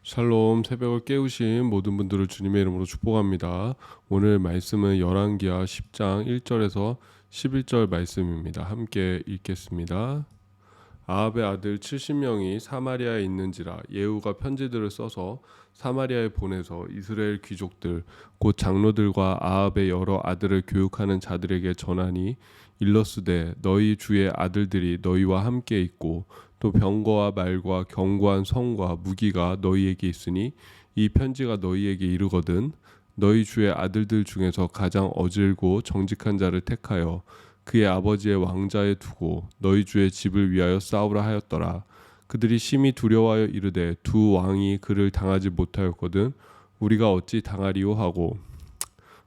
샬롬. 새벽을 깨우신 모든 분들을 주님의 이름으로 축복합니다. 오늘 말씀은 열왕기하 10장 1절에서 11절 말씀입니다. 함께 읽겠습니다. 아합의 아들 70명이 사마리아에 있는지라 예후가 편지들을 써서 사마리아에 보내서 이스라엘 귀족들 곧 장로들과 아합의 여러 아들을 교육하는 자들에게 전하니 일러스되 너희 주의 아들들이 너희와 함께 있고 또 병거와 말과 견고한 성과 무기가 너희에게 있으니 이 편지가 너희에게 이르거든 너희 주의 아들들 중에서 가장 어질고 정직한 자를 택하여 그의 아버지의 왕자에 두고 너희 주의 집을 위하여 싸우라 하였더라. 그들이 심히 두려워하여 이르되 두 왕이 그를 당하지 못하였거든 우리가 어찌 당하리요 하고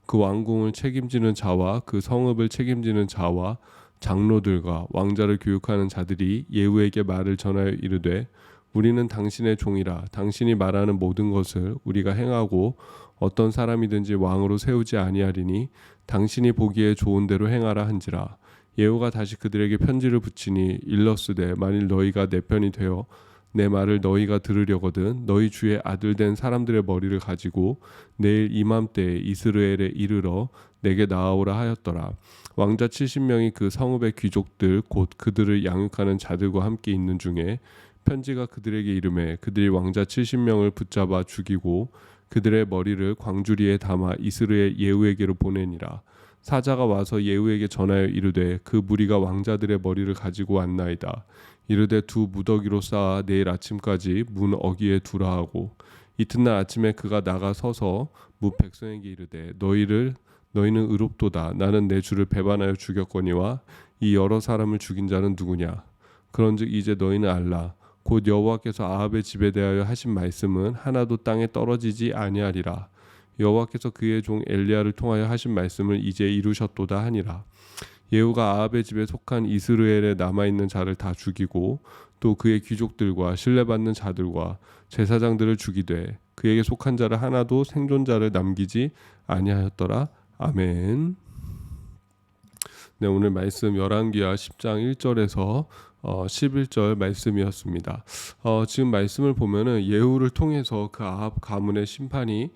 그 왕궁을 책임지는 자와 그 성읍을 책임지는 자와 장로들과 왕자를 교육하는 자들이 예후에게 말을 전하여 이르되 우리는 당신의 종이라 당신이 말하는 모든 것을 우리가 행하고 어떤 사람이든지 왕으로 세우지 아니하리니 당신이 보기에 좋은 대로 행하라 한지라. 예후가 다시 그들에게 편지를 붙이니 일러스되 만일 너희가 내 편이 되어 내 말을 너희가 들으려거든 너희 주의 아들 된 사람들의 머리를 가지고 내일 이맘때에 이스라엘에 이르러 내게 나아오라 하였더라. 왕자 70명이 그 성읍의 귀족들 곧 그들을 양육하는 자들과 함께 있는 중에 편지가 그들에게 이르매 그들이 왕자 70명을 붙잡아 죽이고 그들의 머리를 광주리에 담아 이스라엘 예후에게로 보내니라. 사자가 와서 예후에게 전하여 이르되 그 무리가 왕자들의 머리를 가지고 왔나이다. 이르되 두 무더기로 쌓아 내일 아침까지 문 어귀에 두라 하고 이튿날 아침에 그가 나가 서서 무 백성에게 이르되 너희는 의롭도다. 나는 내 주를 배반하여 죽였거니와 이 여러 사람을 죽인 자는 누구냐. 그런즉 이제 너희는 알라. 곧 여호와께서 아합의 집에 대하여 하신 말씀은 하나도 땅에 떨어지지 아니하리라. 여호와께서 그의 종 엘리야를 통하여 하신 말씀을 이제 이루셨도다 하니라. 예후가 아합의 집에 속한 이스라엘에 남아있는 자를 다 죽이고 또 그의 귀족들과 신뢰받는 자들과 제사장들을 죽이되 그에게 속한 자를 하나도 생존자를 남기지 아니하였더라. 아멘. 네, 오늘 말씀 열왕기하 10장 1절에서 11절 말씀이었습니다. 지금 말씀을 보면은 예후를 통해서 그 아합 가문의 심판이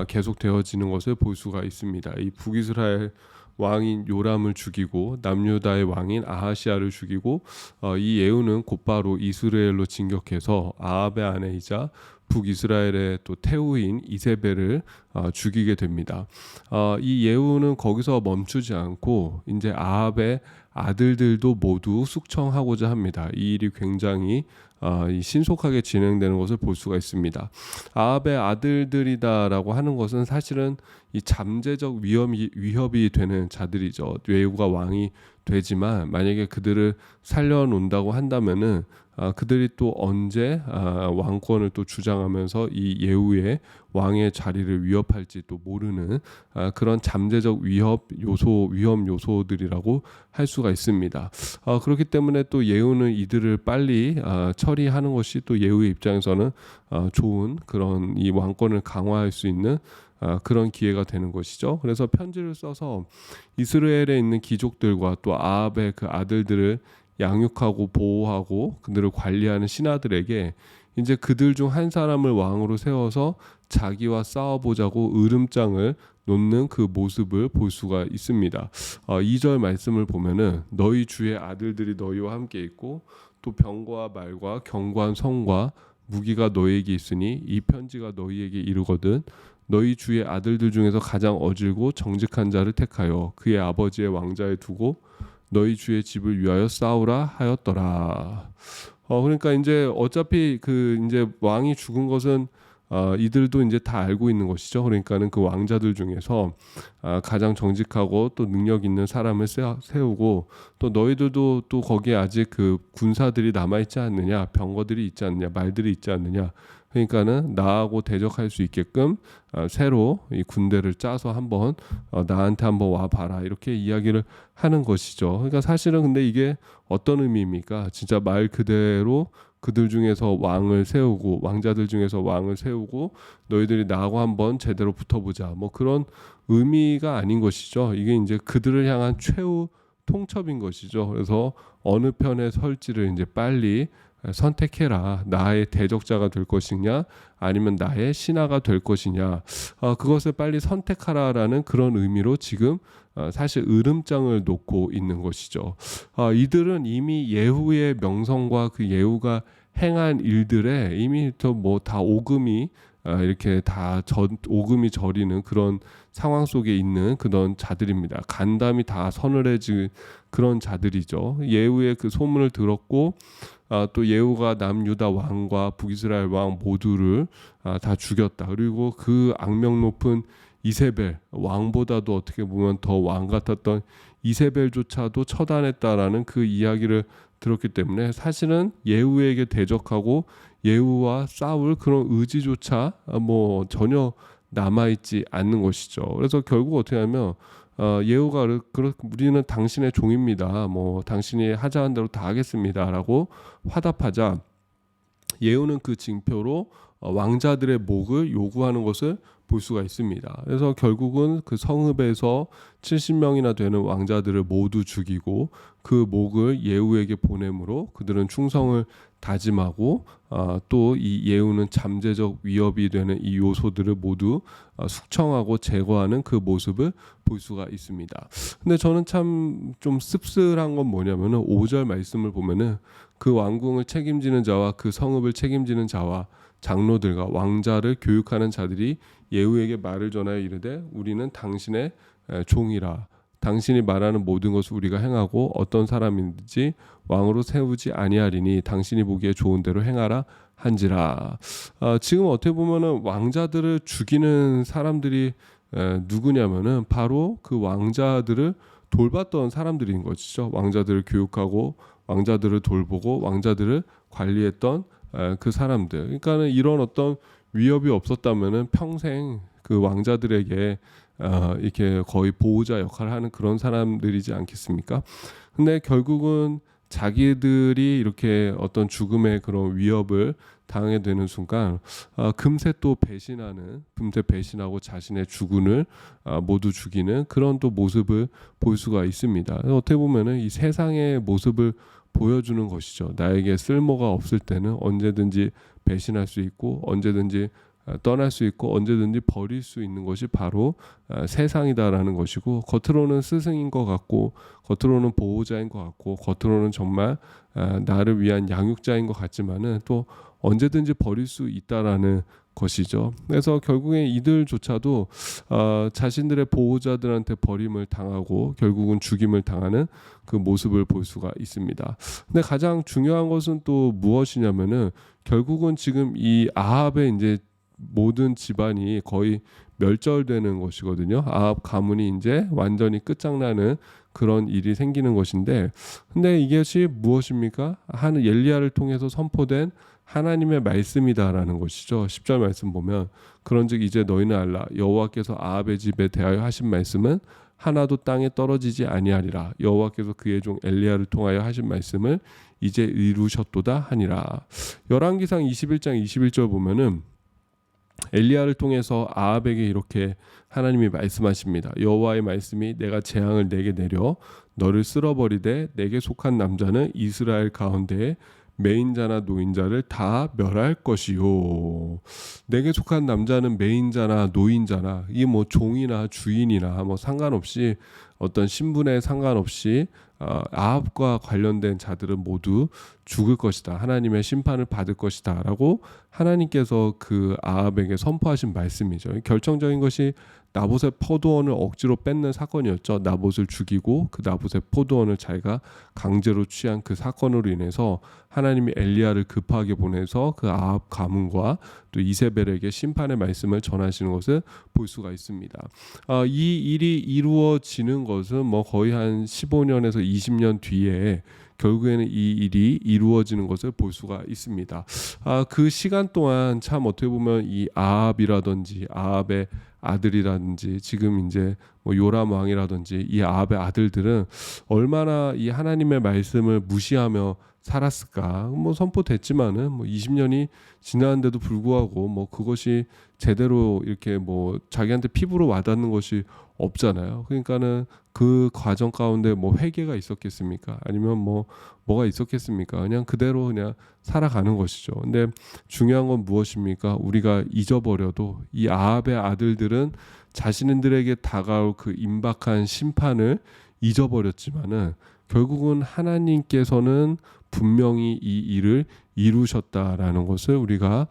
계속 되어지는 것을 볼 수가 있습니다. 이 북이스라엘 왕인 요람을 죽이고 남유다의 왕인 아하시아를 죽이고 이 예후는 곧바로 이스라엘로 진격해서 아합의 아내이자 북이스라엘의 또 태우인 이세벨을 죽이게 됩니다. 이 예후는 거기서 멈추지 않고 이제 아합의 아들들도 모두 숙청하고자 합니다. 이 일이 굉장히 신속하게 진행되는 것을 볼 수가 있습니다. 아합의 아들들이다라고 하는 것은 사실은 이 잠재적 위협이 되는 자들이죠. 예후가 왕이 되지만 만약에 그들을 살려놓는다고 한다면은 그들이 또 언제 왕권을 또 주장하면서 이 예후의 왕의 자리를 위협할지 또 모르는 그런 잠재적 위험 요소들이라고 할 수가 있습니다. 그렇기 때문에 또 예후는 이들을 빨리 처리하는 것이 또 예후의 입장에서는 좋은 그런 이 왕권을 강화할 수 있는 그런 기회가 되는 것이죠. 그래서 편지를 써서 이스라엘에 있는 귀족들과 또 아합의 그 아들들을 양육하고 보호하고 그들을 관리하는 신하들에게 이제 그들 중 한 사람을 왕으로 세워서 자기와 싸워보자고 으름장을 놓는 그 모습을 볼 수가 있습니다. 2절 말씀을 보면은 너희 주의 아들들이 너희와 함께 있고 또 병거와 말과 견고한 성과 무기가 너희에게 있으니 이 편지가 너희에게 이르거든 너희 주의 아들들 중에서 가장 어질고 정직한 자를 택하여 그의 아버지의 왕자에 두고 너희 주의 집을 위하여 싸우라 하였더라. 그러니까 이제 어차피 그 이제 왕이 죽은 것은 이들도 이제 다 알고 있는 것이죠. 그러니까는 그 왕자들 중에서 가장 정직하고 또 능력 있는 사람을 세우고 또 너희들도 또 거기에 아직 그 군사들이 남아 있지 않느냐, 병거들이 있지 않느냐, 말들이 있지 않느냐. 그러니까는 나하고 대적할 수 있게끔 새로 이 군대를 짜서 한번 나한테 한번 와 봐라 이렇게 이야기를 하는 것이죠. 그러니까 사실은 근데 이게 어떤 의미입니까? 진짜 말 그대로 그들 중에서 왕을 세우고 왕자들 중에서 왕을 세우고 너희들이 나하고 한번 제대로 붙어보자 뭐 그런 의미가 아닌 것이죠. 이게 이제 그들을 향한 최후 통첩인 것이죠. 그래서 어느 편에 설지를 이제 빨리 선택해라. 나의 대적자가 될 것이냐, 아니면 나의 신하가 될 것이냐. 그것을 빨리 선택하라라는 그런 의미로 지금 사실 으름장을 놓고 있는 것이죠. 이들은 이미 예후의 명성과 그 예후가 행한 일들에 이미 다 오금이 이렇게 다 오금이 저리는 그런 상황 속에 있는 그런 자들입니다. 간담이 다 서늘해진 그런 자들이죠. 예후의 그 소문을 들었고 또 예후가 남유다 왕과 북이스라엘 왕 모두를 다 죽였다. 그리고 그 악명 높은 이세벨 왕보다도 어떻게 보면 더 왕 같았던 이세벨조차도 처단했다라는 그 이야기를 들었기 때문에 사실은 예후에게 대적하고 예후와 싸울 그런 의지조차 전혀 남아있지 않는 것이죠. 그래서 결국 어떻게 하면 예후가 우리는 당신의 종입니다. 당신이 하자한 대로 다 하겠습니다라고 화답하자 예후는 그 징표로 왕자들의 목을 요구하는 것을 볼 수가 있습니다. 그래서 결국은 그 성읍에서 70명이나 되는 왕자들을 모두 죽이고 그 목을 예후에게 보내므로 그들은 충성을 다짐하고 또 이 예후는 잠재적 위협이 되는 이 요소들을 모두 숙청하고 제거하는 그 모습을 볼 수가 있습니다. 근데 저는 참 좀 씁쓸한 건 뭐냐면은 5절 말씀을 보면은 그 왕궁을 책임지는 자와 그 성읍을 책임지는 자와 장로들과 왕자를 교육하는 자들이 예후에게 말을 전하여 이르되 우리는 당신의 종이라. 당신이 말하는 모든 것을 우리가 행하고 어떤 사람인지 왕으로 세우지 아니하리니 당신이 보기에 좋은 대로 행하라 한지라. 지금 어떻게 보면은 왕자들을 죽이는 사람들이 누구냐면은 바로 그 왕자들을 돌봤던 사람들인 것이죠. 왕자들을 교육하고 왕자들을 돌보고 왕자들을 관리했던 그 사람들. 그러니까는 이런 어떤 위협이 없었다면은 평생 그 왕자들에게 이렇게 거의 보호자 역할을 하는 그런 사람들이지 않겠습니까? 근데 결국은 자기들이 이렇게 어떤 죽음의 그런 위협을 당하게 되는 순간 금세 또 금세 배신하고 자신의 주군을 모두 죽이는 그런 또 모습을 볼 수가 있습니다. 어떻게 보면은 이 세상의 모습을 보여주는 것이죠. 나에게 쓸모가 없을 때는 언제든지 배신할 수 있고 언제든지 떠날 수 있고 언제든지 버릴 수 있는 것이 바로 세상이다라는 것이고, 겉으로는 스승인 것 같고 겉으로는 보호자인 것 같고 겉으로는 정말 나를 위한 양육자인 것 같지만은 또 언제든지 버릴 수 있다라는 것이죠. 그래서 결국에 이들조차도 자신들의 보호자들한테 버림을 당하고 결국은 죽임을 당하는 그 모습을 볼 수가 있습니다. 근데 가장 중요한 것은 또 무엇이냐면은 결국은 지금 이 아합의 이제 모든 집안이 거의 멸절되는 것이거든요. 아합 가문이 이제 완전히 끝장나는 그런 일이 생기는 것인데, 근데 이것이 무엇입니까? 엘리야를 통해서 선포된 하나님의 말씀이다라는 것이죠. 10절 말씀 보면 그런즉 이제 너희는 알라 여호와께서 아합의 집에 대하여 하신 말씀은 하나도 땅에 떨어지지 아니하리라. 여호와께서 그의 종 엘리야를 통하여 하신 말씀을 이제 이루셨도다 하니라. 열왕기상 21장 21절 보면은 엘리야를 통해서 아합에게 이렇게 하나님이 말씀하십니다. 여호와의 말씀이 내가 재앙을 내게 내려 너를 쓸어버리되 내게 속한 남자는 이스라엘 가운데에 매인자나 노인자를 다 멸할 것이요. 내게 속한 남자는 매인자나 노인자나 이게 종이나 주인이나 상관없이 어떤 신분에 상관없이 아합과 관련된 자들은 모두 죽을 것이다. 하나님의 심판을 받을 것이다. 라고 하나님께서 그 아합에게 선포하신 말씀이죠. 결정적인 것이 나봇의 포도원을 억지로 뺏는 사건이었죠. 나봇을 죽이고 그 나봇의 포도원을 자기가 강제로 취한 그 사건으로 인해서 하나님이 엘리야를 급하게 보내서 그 아합 가문과 또 이세벨에게 심판의 말씀을 전하시는 것을 볼 수가 있습니다. 이 일이 이루어지는 것은 거의 한 15년에서 20년 뒤에 결국에는 이 일이 이루어지는 것을 볼 수가 있습니다. 그 시간 동안 참 어떻게 보면 이 아합이라든지 아합의 아들이라든지 지금 이제 요람 왕이라든지 이 아합의 아들들은 얼마나 이 하나님의 말씀을 무시하며 살았을까. 선포됐지만은 20년이 지났는데도 불구하고 그것이 제대로 이렇게 자기한테 피부로 와닿는 것이 없잖아요. 그러니까는 그 과정 가운데 뭐 회개가 있었겠습니까? 아니면 뭐가 있었겠습니까? 그냥 그대로 그냥 살아가는 것이죠. 근데 중요한 건 무엇입니까? 우리가 잊어버려도 이 아합의 아들들은 자신들에게 다가올 그 임박한 심판을 잊어버렸지만은 결국은 하나님께서는 분명히 이 일을 이루셨다라는 것을 우리가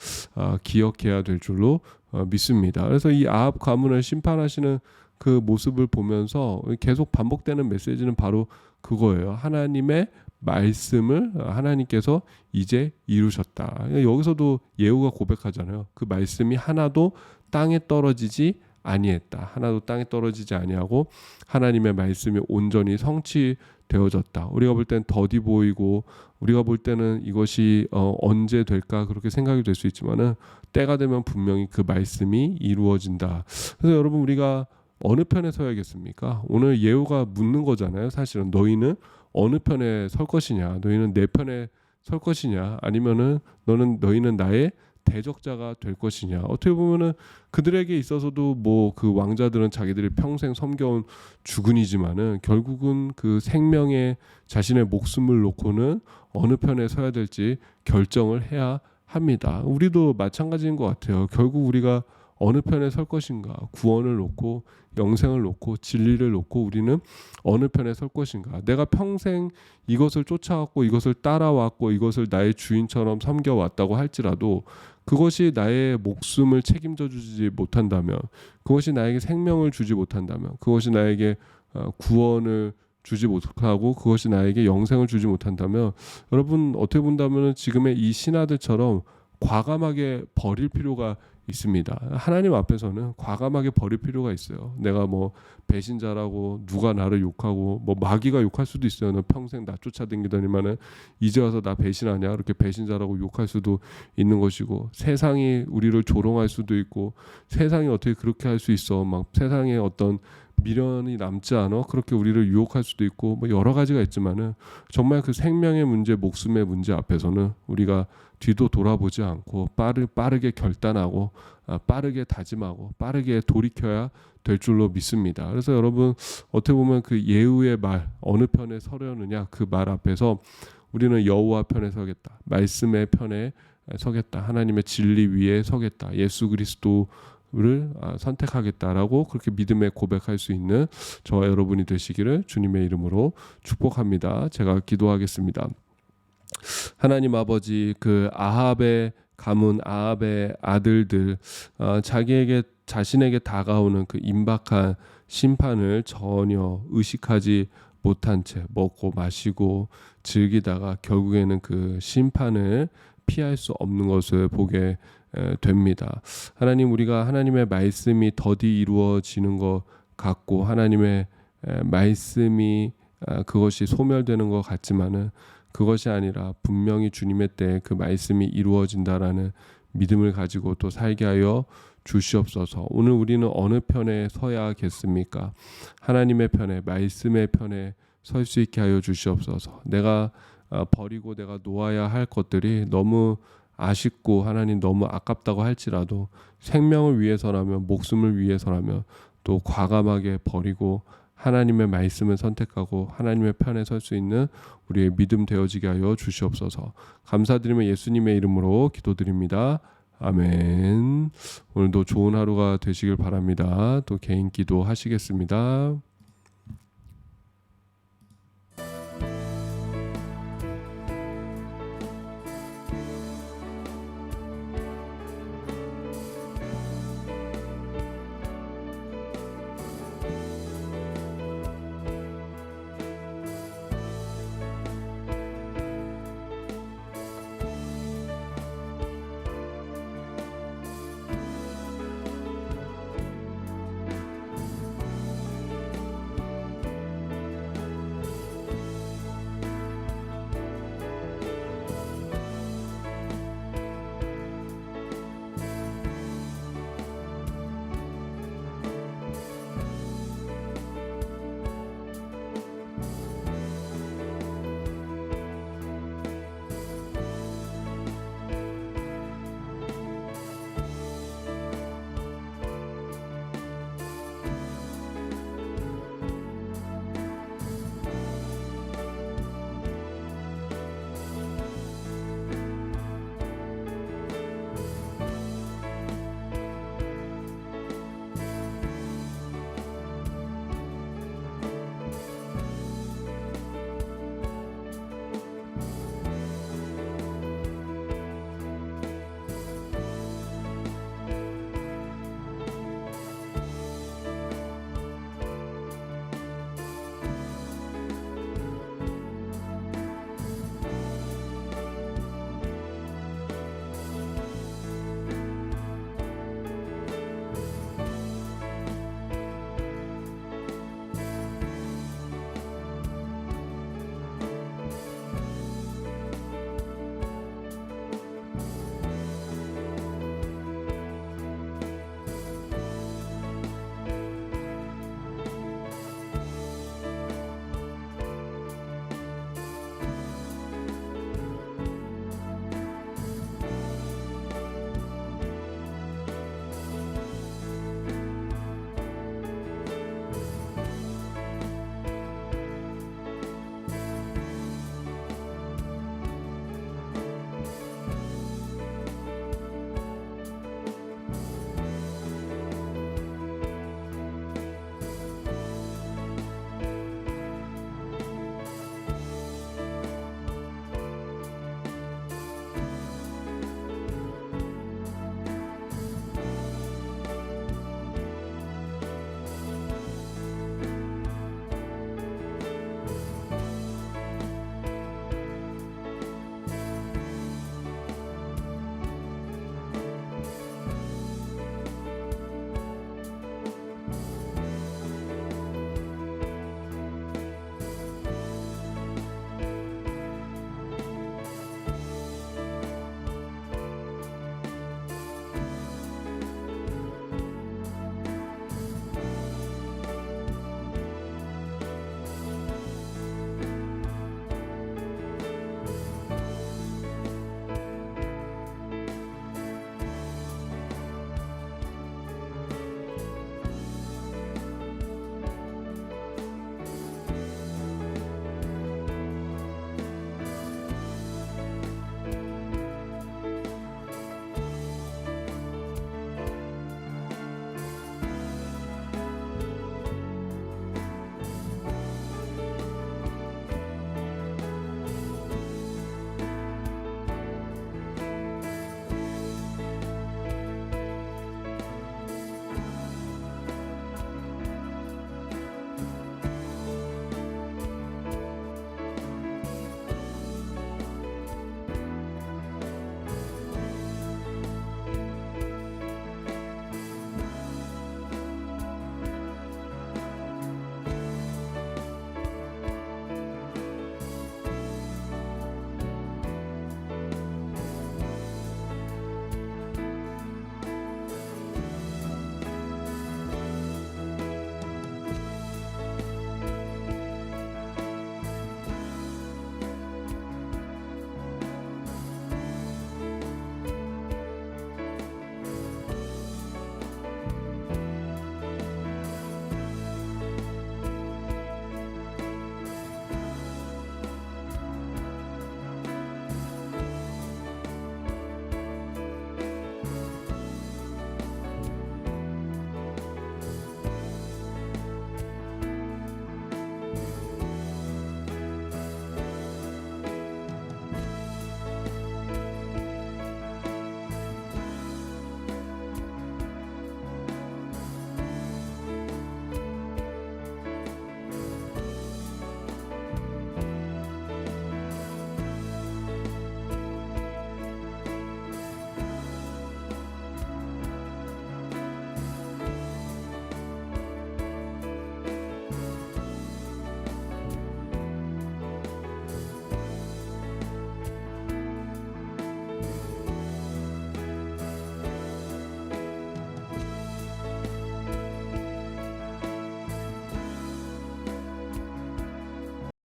기억해야 될 줄로 믿습니다. 그래서 이 아합 가문을 심판하시는 그 모습을 보면서 계속 반복되는 메시지는 바로 그거예요. 하나님의 말씀을 하나님께서 이제 이루셨다. 여기서도 예후가 고백하잖아요. 그 말씀이 하나도 땅에 떨어지지 아니했다. 하나도 땅에 떨어지지 아니하고 하나님의 말씀이 온전히 성취되어졌다. 우리가 볼 때는 더디 보이고 우리가 볼 때는 이것이 언제 될까 그렇게 생각이 될 수 있지만은 때가 되면 분명히 그 말씀이 이루어진다. 그래서 여러분 우리가 어느 편에 서야겠습니까? 오늘 예후가 묻는 거잖아요. 사실은 너희는 어느 편에 설 것이냐? 너희는 내 편에 설 것이냐? 아니면은 너희는 나의 대적자가 될 것이냐? 어떻게 보면은 그들에게 있어서도 뭐 그 왕자들은 자기들이 평생 섬겨온 주군이지만은 결국은 그 생명에 자신의 목숨을 놓고는 어느 편에 서야 될지 결정을 해야 합니다. 우리도 마찬가지인 것 같아요. 결국 우리가 어느 편에 설 것인가? 구원을 놓고 영생을 놓고 진리를 놓고 우리는 어느 편에 설 것인가? 내가 평생 이것을 쫓아왔고 이것을 따라왔고 이것을 나의 주인처럼 섬겨왔다고 할지라도 그것이 나의 목숨을 책임져 주지 못한다면, 그것이 나에게 생명을 주지 못한다면, 그것이 나에게 구원을 주지 못하고 그것이 나에게 영생을 주지 못한다면, 여러분 어떻게 본다면 지금의 이 신하들처럼 과감하게 버릴 필요가 있습니다. 하나님 앞에서는 과감하게 버릴 필요가 있어요. 내가 뭐 배신자라고 누가 나를 욕하고 뭐 마귀가 욕할 수도 있어요. 너 평생 나 쫓아다니더니만은 이제 와서 나 배신하냐 그렇게 배신자라고 욕할 수도 있는 것이고, 세상이 우리를 조롱할 수도 있고, 세상이 어떻게 그렇게 할 수 있어 막 세상에 어떤 미련이 남지 않아 그렇게 우리를 유혹할 수도 있고 뭐 여러 가지가 있지만은 정말 그 생명의 문제, 목숨의 문제 앞에서는 우리가 뒤도 돌아보지 않고 빠르게 결단하고 빠르게 다짐하고 빠르게 돌이켜야 될 줄로 믿습니다. 그래서 여러분 어떻게 보면 그 예후의 말 어느 편에 서려느냐 그 말 앞에서 우리는 여호와 편에 서겠다. 말씀의 편에 서겠다. 하나님의 진리 위에 서겠다. 예수 그리스도를 선택하겠다라고 그렇게 믿음에 고백할 수 있는 저와 여러분이 되시기를 주님의 이름으로 축복합니다. 제가 기도하겠습니다. 하나님 아버지, 그 아합의 가문, 아합의 아들들 자신에게 다가오는 그 임박한 심판을 전혀 의식하지 못한 채 먹고 마시고 즐기다가 결국에는 그 심판을 피할 수 없는 것을 보게 됩니다. 하나님, 우리가 하나님의 말씀이 더디 이루어지는 것 같고 하나님의 말씀이 그것이 소멸되는 것 같지만은 그것이 아니라 분명히 주님의 때에 그 말씀이 이루어진다라는 믿음을 가지고 또 살게 하여 주시옵소서. 오늘 우리는 어느 편에 서야겠습니까? 하나님의 편에, 말씀의 편에 설 수 있게 하여 주시옵소서. 내가 버리고 내가 놓아야 할 것들이 너무 아쉽고 하나님 너무 아깝다고 할지라도 생명을 위해서라면, 목숨을 위해서라면 또 과감하게 버리고 하나님의 말씀을 선택하고 하나님의 편에 설 수 있는 우리의 믿음 되어지게 하여 주시옵소서. 감사드리며 예수님의 이름으로 기도드립니다. 아멘. 오늘도 좋은 하루가 되시길 바랍니다. 또 개인 기도 하시겠습니다.